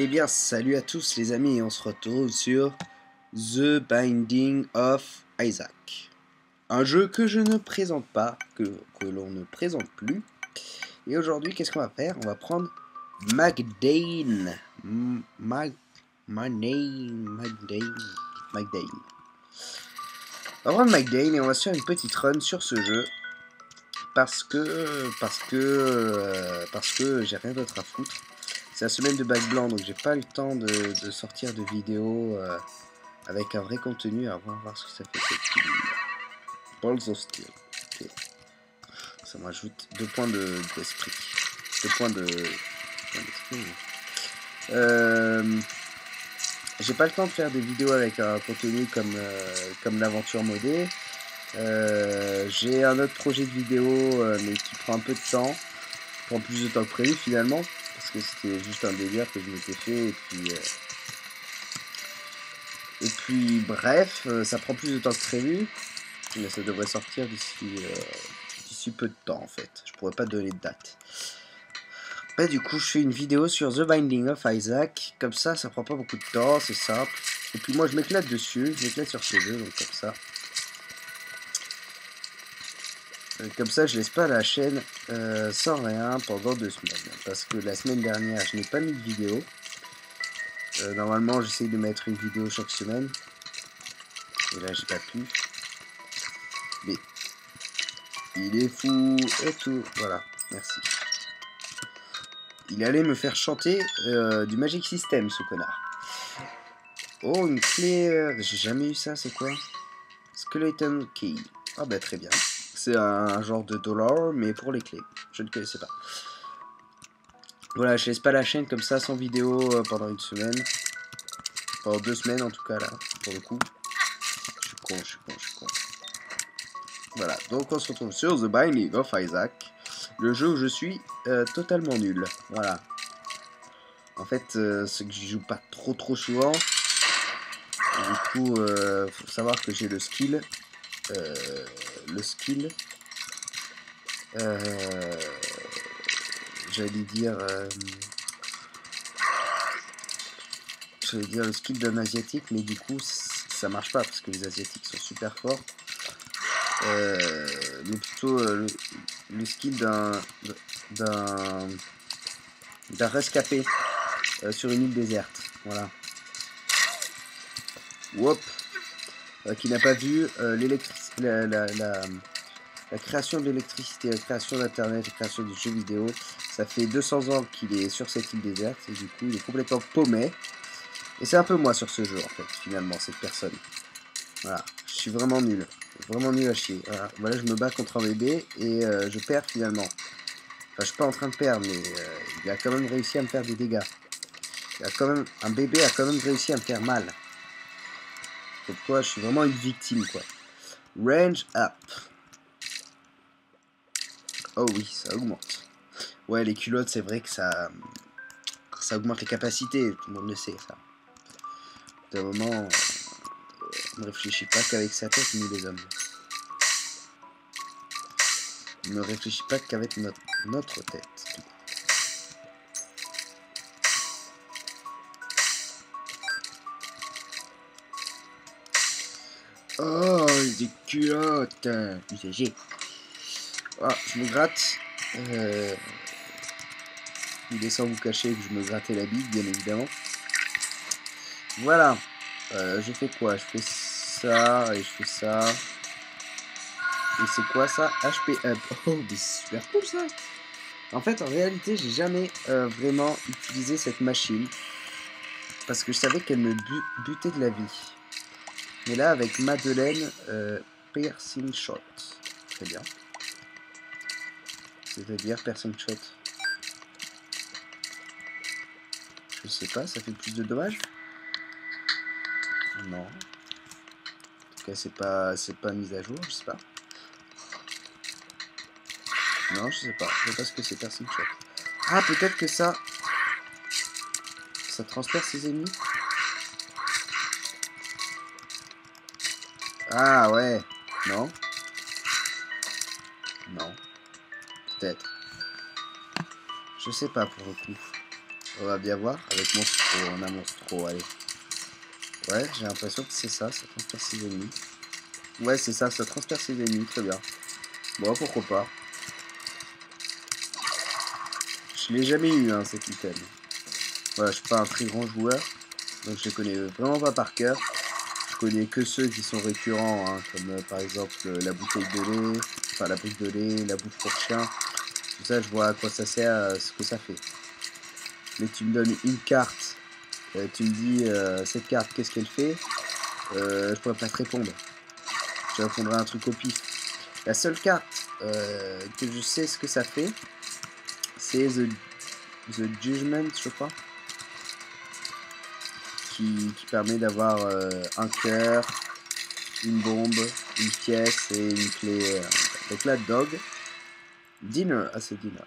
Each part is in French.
Eh bien, salut à tous les amis, on se retrouve sur The Binding of Isaac. Un jeu que je ne présente pas, que l'on ne présente plus. Et aujourd'hui, qu'est-ce qu'on va faire? On va prendre Magdane. Magdane. On va prendre Magdane et on va se faire une petite run sur ce jeu. Parce que j'ai rien d'autre à foutre. C'est la semaine de bac blanc, donc j'ai pas le temps de sortir de vidéos avec un vrai contenu. Alors on va voir ce que ça fait cette petite Balls of Steel. Ok. Ça m'ajoute 2 points d'esprit. 2 points d'esprit. J'ai pas le temps de faire des vidéos avec un contenu comme l'aventure modée. J'ai un autre projet de vidéo mais qui prend un peu de temps. Prend plus de temps que prévu finalement. Parce que c'était juste un délire que je m'étais fait et puis bref, ça prend plus de temps que prévu, mais ça devrait sortir d'ici peu de temps en fait. Je pourrais pas donner de date. Bah, du coup, je fais une vidéo sur The Binding of Isaac, comme ça prend pas beaucoup de temps, c'est simple. Et puis moi je m'éclate dessus, je m'éclate sur ce jeu, donc comme ça je laisse pas la chaîne sans rien pendant 2 semaines. Parce que la semaine dernière je n'ai pas mis de vidéo. Normalement j'essaye de mettre une vidéo chaque semaine. Et là j'ai pas pu. Mais il est fou et tout. Voilà, merci. Il allait me faire chanter du Magic System ce connard. Oh, une clé. J'ai jamais eu ça, c'est quoi? Skeleton Key. Ah bah très bien. C'est un genre de dollar mais pour les clés. Je ne connaissais pas. Voilà, je laisse pas la chaîne comme ça sans vidéo pendant une semaine. Pendant 2 semaines en tout cas là, pour le coup. Je suis con. Voilà, donc on se retrouve sur The Binding of Isaac. Le jeu où je suis totalement nul. Voilà. En fait, c'est que j'y joue pas trop souvent. Du coup, faut savoir que j'ai le skill. J'allais dire... le skill d'un asiatique, mais du coup, ça marche pas parce que les asiatiques sont super forts. Mais plutôt le skill d'un rescapé sur une île déserte. Voilà. Whoop. Qui n'a pas vu la création de l'électricité, la création d'internet, la création du jeu vidéo. Ça fait 200 ans qu'il est sur cette île déserte et du coup il est complètement paumé. Et c'est un peu moi sur ce jeu en fait, finalement, cette personne. Voilà, je suis vraiment nul à chier. Voilà, je me bats contre un bébé et je perds finalement. Enfin, je suis pas en train de perdre, mais il a quand même réussi à me faire des dégâts. Un bébé a quand même réussi à me faire mal. Pourquoi je suis vraiment une victime, quoi. Range up. Oh oui, ça augmente. Ouais, les culottes, c'est vrai que ça augmente les capacités. Tout le monde le sait, ça. D'un moment, on ne réfléchit pas qu'avec sa tête, nous les hommes. On ne réfléchit pas qu'avec notre tête. Oh, des culottes usagées. Ah, je me gratte. Il est sans vous cacher que je me grattais la bite, bien évidemment. Voilà. Je fais quoi? Je fais ça et je fais ça. Et c'est quoi ça? HP up. Oh, mais c'est super cool ça. En fait, en réalité, j'ai jamais vraiment utilisé cette machine. Parce que je savais qu'elle me butait de la vie. Mais là, avec Madeleine, piercing shot. Très bien. C'est-à-dire piercing shot. Je sais pas, ça fait plus de dommages? Non. En tout cas, c'est pas mis à jour, je sais pas. Non, je sais pas. Je sais pas ce que c'est piercing shot. Ah, peut-être que ça transperce ses ennemis. Ah ouais. Non. Non. Peut-être. Je sais pas pour le coup. On va bien voir avec Monstro. On a Monstro, allez. Ouais, j'ai l'impression que c'est ça transperce ses ennemis. Ouais, c'est ça transperce ses ennemis, très bien. Bon, pourquoi pas. Je l'ai jamais eu, hein, cet item. Voilà, je suis pas un très grand joueur, donc je les connais vraiment pas par cœur. Je connais que ceux qui sont récurrents, hein, comme par exemple la bouteille de lait, enfin la bouche de lait, la bouffe pour chien. Tout ça, je vois à quoi ça sert, ce que ça fait. Mais tu me donnes une carte, tu me dis cette carte, qu'est-ce qu'elle fait, je pourrais pas te répondre. Je répondrai à un truc au pif. La seule carte que je sais ce que ça fait, c'est The Judgment, je crois, qui permet d'avoir un cœur, une bombe, une pièce et une clé. Donc là, Dog. Dinner. Ah, c'est Dinner.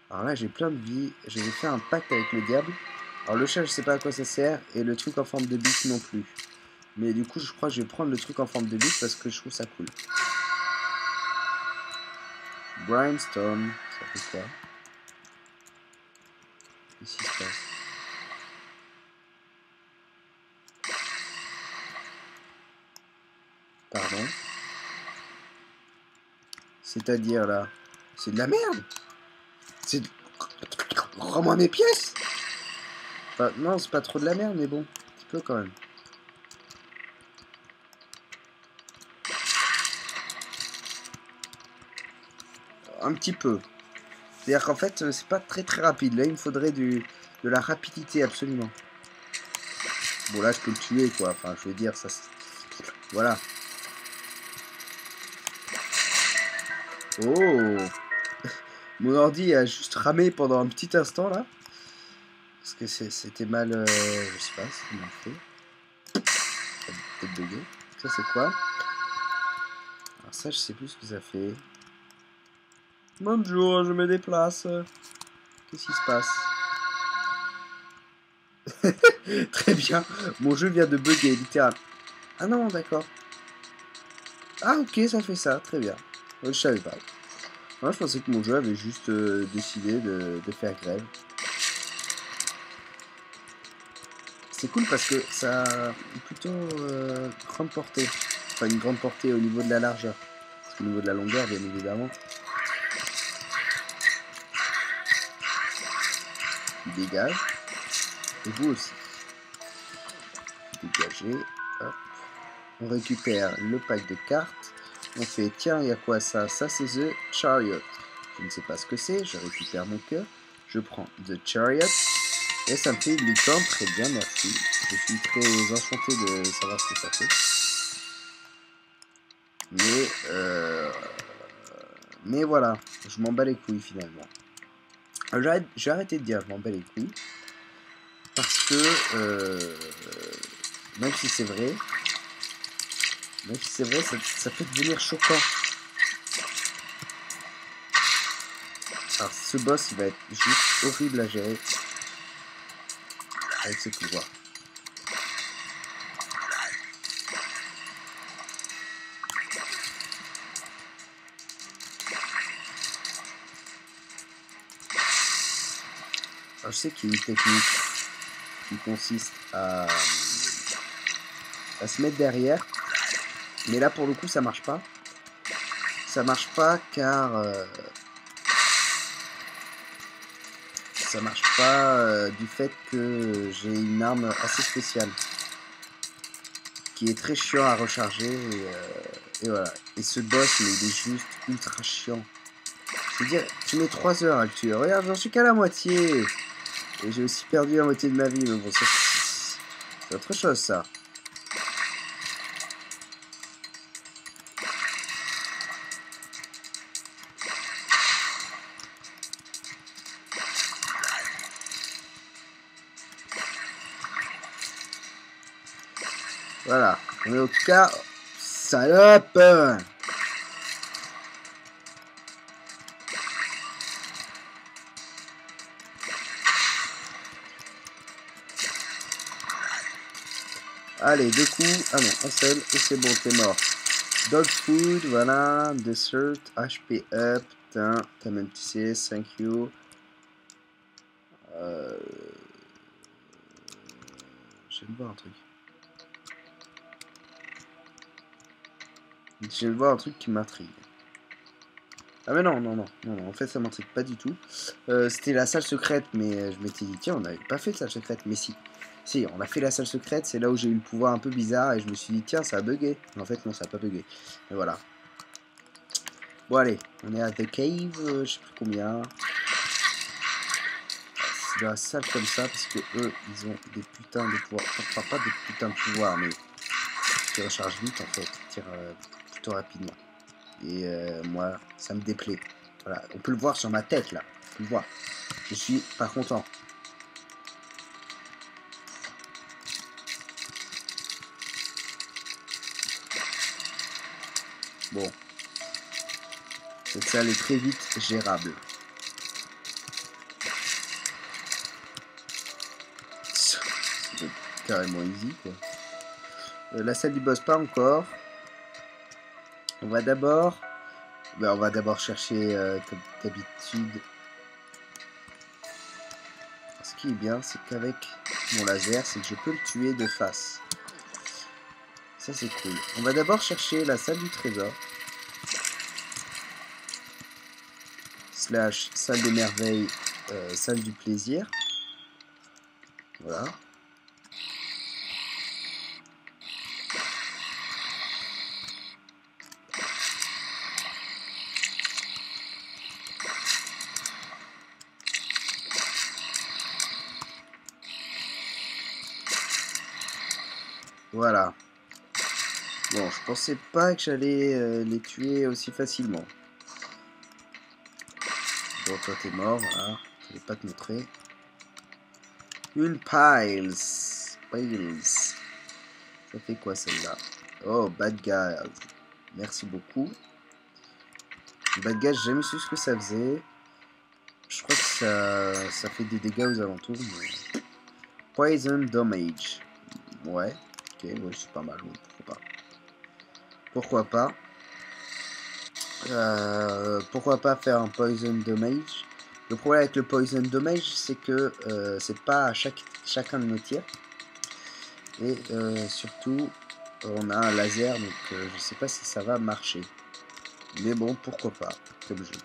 Alors là, j'ai plein de vie. J'ai fait un pacte avec le diable. Alors le chat, je sais pas à quoi ça sert. Et le truc en forme de bite non plus. Mais du coup, je crois que je vais prendre le truc en forme de bite parce que je trouve ça cool. Brimstone. Ça fait quoi? Qu'est-ce qui se passe? Pardon? C'est-à-dire là? C'est de la merde! C'est... Rends-moi mes pièces! Enfin, non, c'est pas trop de la merde, mais bon, un petit peu quand même. Un petit peu. C'est-à-dire qu'en fait, c'est pas très rapide. Là, il me faudrait de la rapidité, absolument. Bon, là, je peux le tuer, quoi. Enfin, je veux dire, ça... Voilà. Oh! Mon ordi a juste ramé pendant un petit instant, là. Parce que c'était mal... je sais pas, c'était mal fait. Ça a peut-être bugué. Ça, c'est quoi? Alors ça, je sais plus ce que ça fait. Bonjour, je me déplace. Qu'est-ce qui se passe? Très bien. Mon jeu vient de bugger, littéralement. Ah non, d'accord. Ah ok, ça fait ça, très bien. Je savais pas. Moi, je pensais que mon jeu avait juste décidé de faire grève. C'est cool parce que ça a plutôt grande portée. Enfin, une grande portée au niveau de la largeur. Parce qu'au niveau de la longueur, bien évidemment. Il dégage. Et vous aussi. Dégagez. Hop. On récupère le pack de cartes. On fait, tiens, il y a quoi ça? Ça, c'est The Chariot. Je ne sais pas ce que c'est. Je récupère mon cœur. Je prends The Chariot. Et ça me fait une licorne. Très bien, merci. Je suis très enchanté de savoir ce que ça fait. Mais voilà, je m'en bats les couilles finalement. J'ai arrêté de dire je m'en bats les couilles. Parce que, même si c'est vrai, ça peut devenir choquant. Alors ce boss, il va être juste horrible à gérer. Avec ses pouvoirs. Alors, je sais qu'il y a une technique qui consiste à se mettre derrière. Mais là, pour le coup, ça marche pas. Ça marche pas car... ça marche pas du fait que j'ai une arme assez spéciale. Qui est très chiant à recharger. Et voilà. Et ce boss, mais il est juste ultra chiant. Je veux dire, tu mets 3 heures à le tuer. Regarde, j'en suis qu'à la moitié. Et j'ai aussi perdu la moitié de ma vie. Mais bon, ça, c'est autre chose, ça. Voilà. Mais en tout cas, salope! Allez, 2 coups. Ah non, un seul. Et c'est bon, t'es mort. Dog food, voilà. Dessert, HP up. T'as même tissé, thank you. Je viens de voir un truc. Je viens de voir un truc qui m'intrigue. Ah mais non, en fait ça m'intrigue pas du tout. C'était la salle secrète, mais je m'étais dit, tiens, on n'avait pas fait de salle secrète, mais si. Si, on a fait la salle secrète, c'est là où j'ai eu le pouvoir un peu bizarre, et je me suis dit, tiens, ça a bugué. Mais en fait, non, ça a pas bugué. Mais voilà. Bon allez, on est à The Cave, je sais plus combien. C'est dans la salle comme ça, parce que eux, ils ont des putains de pouvoirs. Enfin, pas des putains de pouvoirs, mais qui rechargent vite en fait, qui tirent plutôt rapidement. Et moi, ça me déplaît. Voilà, on peut le voir sur ma tête là, on peut le voir. Je suis pas content. Bon, cette salle est très vite gérable. C'est carrément easy quoi. La salle du boss pas encore. On va d'abord chercher comme d'habitude. Ce qui est bien, c'est qu'avec mon laser, c'est que je peux le tuer de face. Ça c'est cool. On va d'abord chercher la salle du trésor. Slash salle des merveilles, salle du plaisir. Voilà. Voilà. Bon, je pensais pas que j'allais les tuer aussi facilement. Bon, toi t'es mort, voilà. Je vais pas te montrer. Une piles. Piles. Ça fait quoi celle-là? Oh, bad guys. Merci beaucoup. Bad guys, j'ai jamais su ce que ça faisait. Je crois que ça fait des dégâts aux alentours. Mais... Poison damage. Ouais. Ok, ouais, c'est pas mal. Ouais, pourquoi pas. Pourquoi pas faire un poison damage. Le problème avec le poison damage, c'est que c'est pas à chacun de nos tirs. Et surtout, on a un laser, donc je sais pas si ça va marcher. Mais bon, pourquoi pas, comme je dis.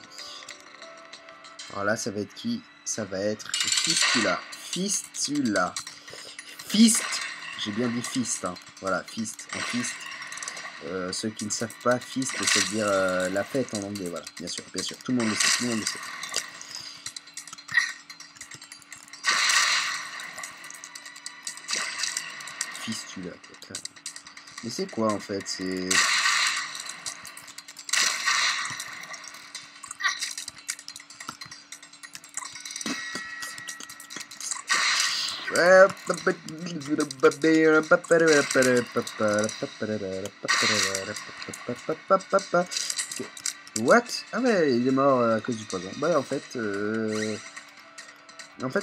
Alors là, ça va être qui? Ça va être Fistula. Fistula. Fist. J'ai bien dit fist. Hein. Voilà, fist. Un fist. Ceux qui ne savent pas, fist, ça veut dire la fête en anglais. Voilà, bien sûr, bien sûr. Tout le monde le sait, tout le monde le sait. Fistula, quoi. Mais c'est quoi en fait? C'est... What? Ah ouais, il est mort à cause du poison. Bah en fait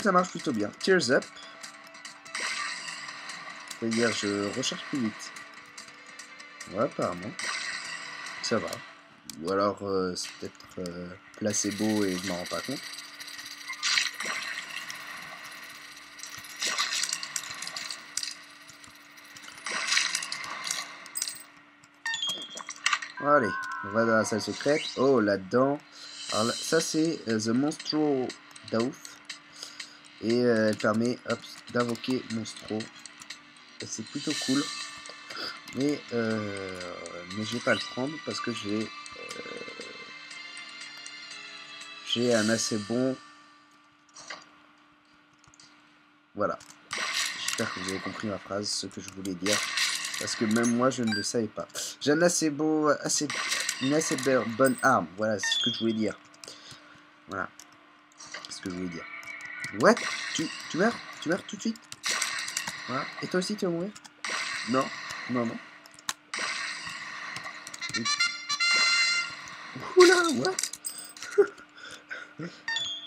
ça marche plutôt bien. Tears up. C'est-à-dire je recharge plus vite. Ouais, apparemment. Ça va. Ou alors c'est peut-être placebo et je m'en rends pas compte. Allez, on va dans la salle secrète. Oh, là-dedans. Alors là, ça c'est The Monstro Douth. Et elle permet d'invoquer Monstro. Et c'est plutôt cool. Mais je vais pas le prendre parce que j'ai un assez bon... Voilà. J'espère que vous avez compris ma phrase, ce que je voulais dire. Parce que même moi, je ne le savais pas. J'ai un une assez bonne arme. Voilà, c'est ce que je voulais dire. Voilà. C'est ce que je voulais dire. What? Tu meurs? Tu meurs tout de suite? Voilà. Et toi aussi, tu vas mourir? Non. Non, non. Oula, what?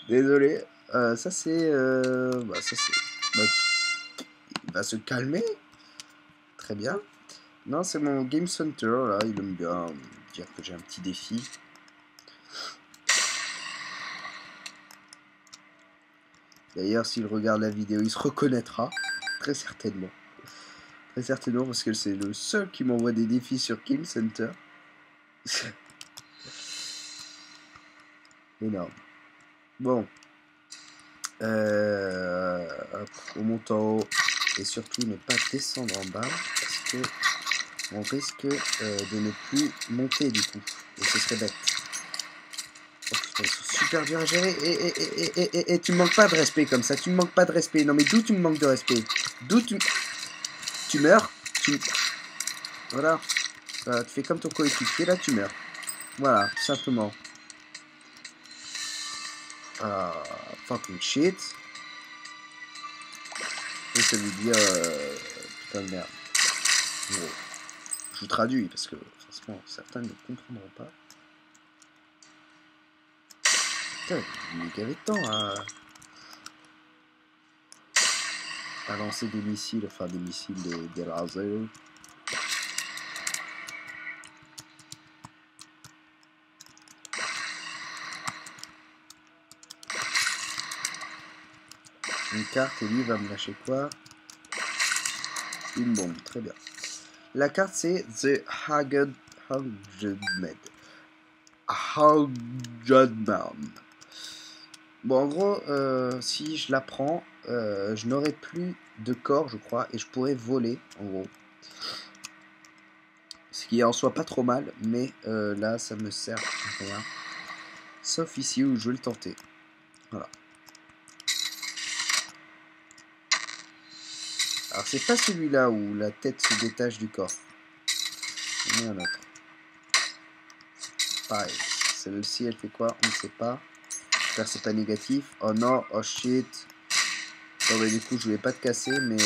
Désolé. Ça c'est... bah, ça c'est... Bah, il va se calmer. Très bien. Non, c'est mon Game Center, là. Il aime bien dire que j'ai un petit défi. D'ailleurs, s'il regarde la vidéo, il se reconnaîtra. Très certainement. Certainement parce que c'est le seul qui m'envoie des défis sur Kill Center. Énorme. Bon. Hop, on monte en haut. Et surtout ne pas descendre en bas. Parce que on risque de ne plus monter du coup. Et ce serait bête. Oh putain, ils sont super bien à gérer. Et tu me manques pas de respect comme ça. Tu me manques pas de respect. Non mais d'où tu me manques de respect? D'où tu... Tu meurs? Voilà. Tu fais comme ton coéquipier, là tu meurs. Voilà, tout simplement. Fucking shit. Et ça veut dire... putain de merde. Bon. Je vous traduis parce que, franchement, certains ne comprendront pas. Putain, il y avait de temps à lancer des missiles, enfin des missiles des lasers. Une carte et lui va me lâcher quoi? Une bombe, très bien. La carte c'est The Haggard Med. Bon, en gros, si je la prends, je n'aurai plus de corps, je crois, et je pourrais voler, en gros. Ce qui est en soi pas trop mal, mais là, ça me sert à rien. Sauf ici où je vais le tenter. Voilà. Alors, c'est pas celui-là où la tête se détache du corps. On met un autre. Pareil. Celle-ci, elle fait quoi? On ne sait pas. J'espère que c'est pas négatif. Oh non, oh shit. Bon, bah, du coup, je voulais pas te casser, mais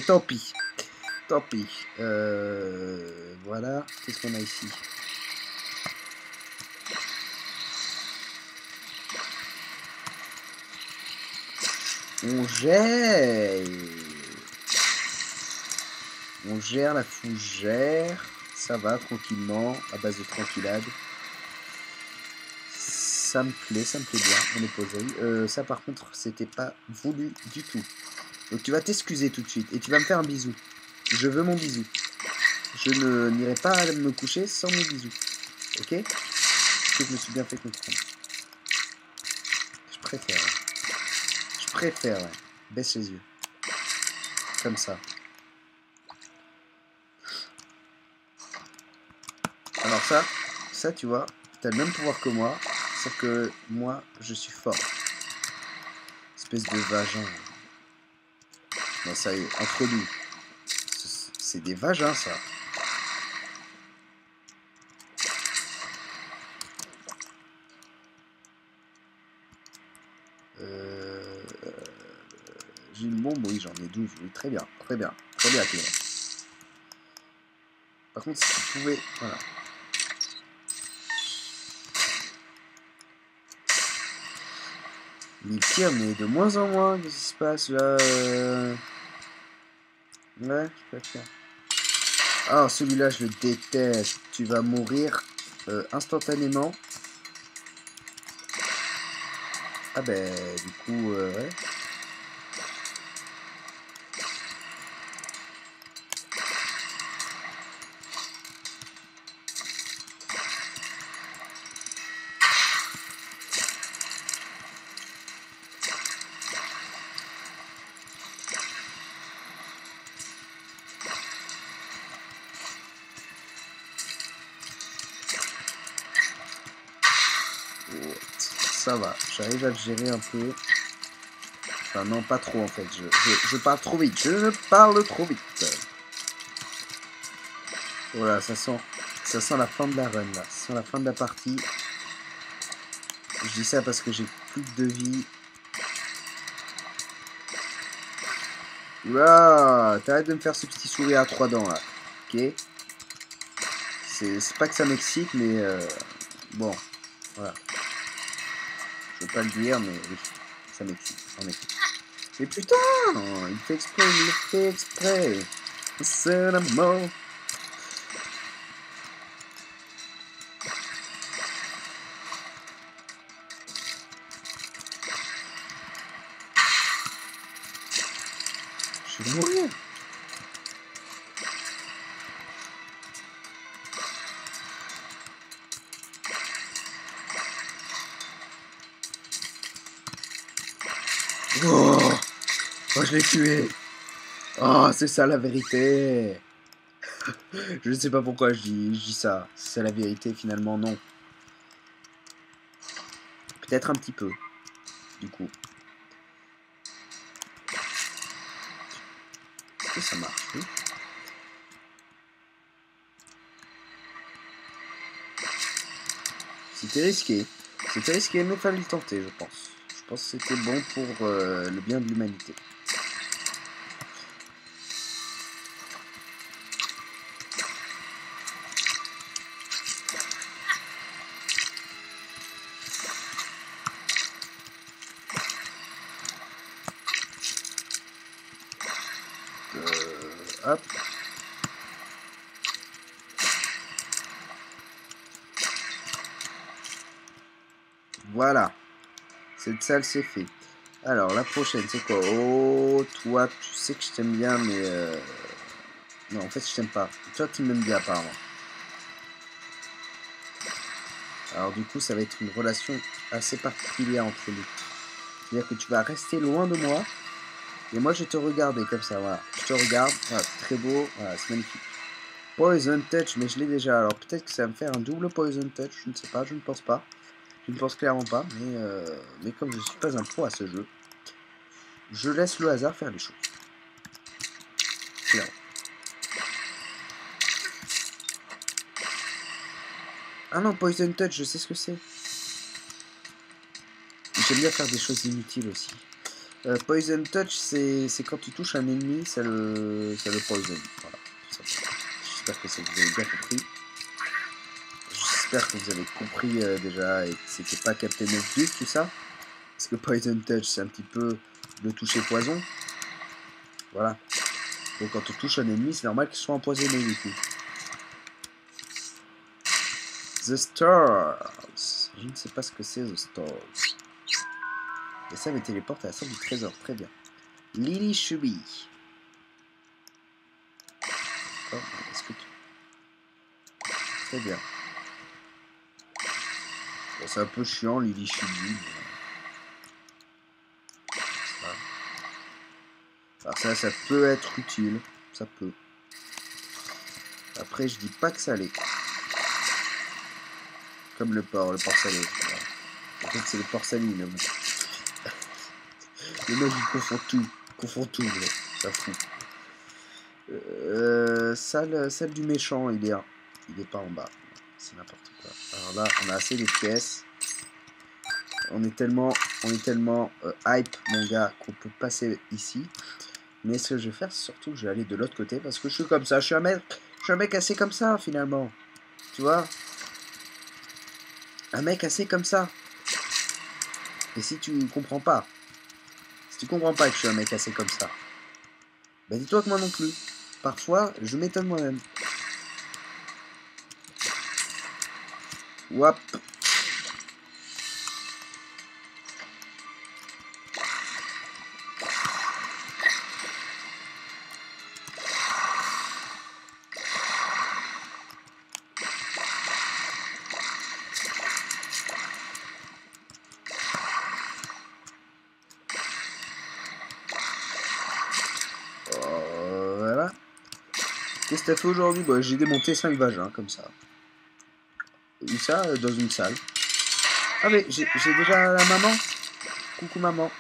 tant pis. Tant pis. Voilà. Qu'est-ce qu'on a ici? On gère. On gère la fougère. Ça va, tranquillement, à base de tranquillade. Ça me plaît bien, on est posé. Ça, par contre, c'était pas voulu du tout. Donc, tu vas t'excuser tout de suite et tu vas me faire un bisou. Je veux mon bisou. Je ne n'irai pas me coucher sans mon bisou. Ok? Parce que je me suis bien fait comprendre. Je préfère. Je préfère, ouais. Baisse les yeux. Comme ça. Alors ça tu vois, t'as le même pouvoir que moi, sauf que moi, je suis fort. Espèce de vagin. Non, ça y est, entre nous. C'est des vagins, ça. J'ai une bombe, oui, j'en ai 12, oui, très bien, très bien, très bien, Clément. Par contre, si tu pouvais... Voilà. Il tire, mais de moins en moins, qu'est-ce qui se passe, là Ouais, je préfère. Ah, celui-là, je le déteste. Tu vas mourir instantanément. Ah ben, du coup, ouais. Ça va, j'arrive à le gérer un peu. Enfin non, pas trop en fait, je parle trop vite, je parle trop vite. Voilà, ça sent la fin de la run là, ça sent la fin de la partie. Je dis ça parce que j'ai plus de vie. Oula, t'arrêtes de me faire ce petit sourire à 3 dents là, ok? C'est pas que ça m'excite, mais bon, voilà. Je veux pas le dire, mais oui, ça m'excite, en effet. Mais putain, il fait exprès, il le fait exprès. C'est la mort. Je vais mourir. Oh, je l'ai tué. Oh, c'est ça la vérité. Je ne sais pas pourquoi je dis ça. C'est la vérité, finalement, non. Peut-être un petit peu, du coup. Est-ce que ça marche, oui? C'était risqué. C'était risqué, mais il fallait le tenter, je pense. Je pense que c'était bon pour le bien de l'humanité. Hop. Voilà. Cette salle, c'est fait. Alors, la prochaine, c'est quoi? Oh, toi, tu sais que je t'aime bien, mais... Non, en fait, je t'aime pas. Toi, tu m'aimes bien, apparemment. Alors, du coup, ça va être une relation assez particulière entre nous. C'est-à-dire que tu vas rester loin de moi, et moi, je vais te regarder comme ça, voilà. Je te regarde, voilà, c'est très beau, voilà, c'est magnifique. Poison Touch, mais je l'ai déjà. Alors, peut-être que ça va me faire un double Poison Touch, je ne sais pas, je ne pense pas. Je ne pense clairement pas, mais comme je ne suis pas un pro à ce jeu, je laisse le hasard faire les choses. Clairement. Ah non, Poison Touch, je sais ce que c'est. J'aime bien faire des choses inutiles aussi. Poison Touch, c'est quand tu touches un ennemi, ça le poison. Voilà, tout simplement. J'espère que vous avez bien compris. J'espère que vous avez compris déjà et que c'était pas Captain Obvious tout ça. Parce que Poison Touch, c'est un petit peu le toucher poison. Voilà. Donc quand on touche un ennemi, c'est normal qu'il soit empoisonné du coup. The Stars. Je ne sais pas ce que c'est The Stars. Et ça me téléporte à la salle du trésor. Très bien. Lily Chubby. Oh, est-ce que tu... Très bien. Bon, c'est un peu chiant, Lily Chubby. Alors ça peut être utile. Ça peut. Après, je dis pas que ça l'est. Comme le porc salé. Voilà. En fait, c'est le porc salé, mais bon. Le mec, il confond tout, mais ça fout. Salle du méchant, il est pas en bas. C'est n'importe quoi. Alors là, on a assez de pièces. On est tellement hype, mon gars, qu'on peut passer ici. Mais ce que je vais faire, c'est surtout que je vais aller de l'autre côté parce que je suis comme ça. Je suis un mec assez comme ça, finalement. Tu vois? Un mec assez comme ça. Et si tu comprends pas, que je suis un mec assez comme ça, ben dis-toi que moi non plus. Parfois, je m'étonne moi-même. Wap. Voilà. Qu'est-ce que t'as fait aujourd'hui? Bah, j'ai démonté 5 vagins, comme ça. Et ça, dans une salle. Ah mais j'ai déjà la maman. Coucou maman.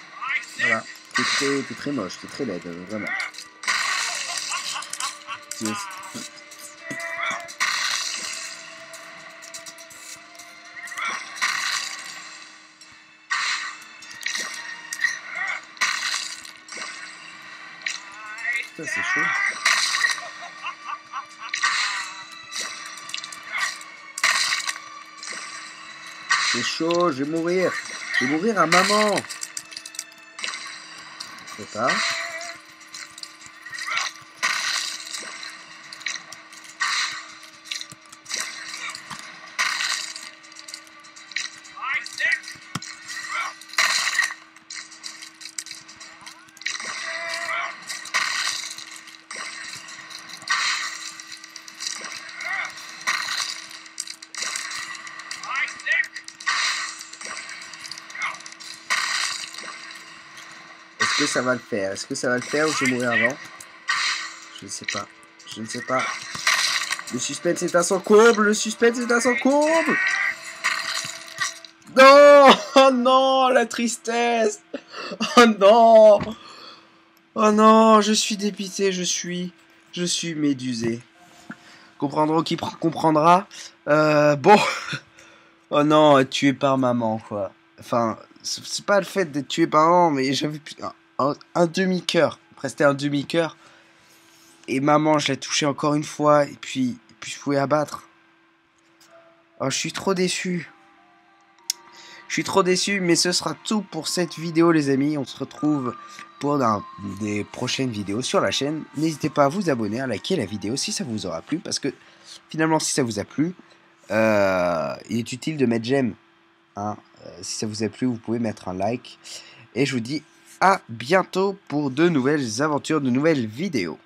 Voilà. T'es très moche, t'es très laide, vraiment. Putain, c'est chaud. C'est chaud, je vais mourir. Je vais mourir à maman. C'est ça. que ça va le faire? Est-ce que ça va le faire ou je vais mourir avant? Je ne sais pas. Je ne sais pas. Le suspense est à son comble. Le suspense est à son comble. Non! Oh non, la tristesse! Oh non! Oh non, je suis dépité, je suis médusé. Comprendra qui comprendra. Bon. Oh non, tué par maman, quoi. Enfin, c'est pas le fait d'être tué par maman, mais j'avais un demi-cœur. Prestait un demi-cœur. Et maman, je l'ai touché encore une fois. Et puis je pouvais abattre. Oh, je suis trop déçu. Je suis trop déçu, mais ce sera tout pour cette vidéo, les amis. On se retrouve pour des prochaines vidéos sur la chaîne. N'hésitez pas à vous abonner, à liker la vidéo si ça vous aura plu. Parce que finalement, si ça vous a plu, il est utile de mettre j'aime. Hein. Si ça vous a plu, vous pouvez mettre un like. Et je vous dis à bientôt pour de nouvelles aventures, de nouvelles vidéos.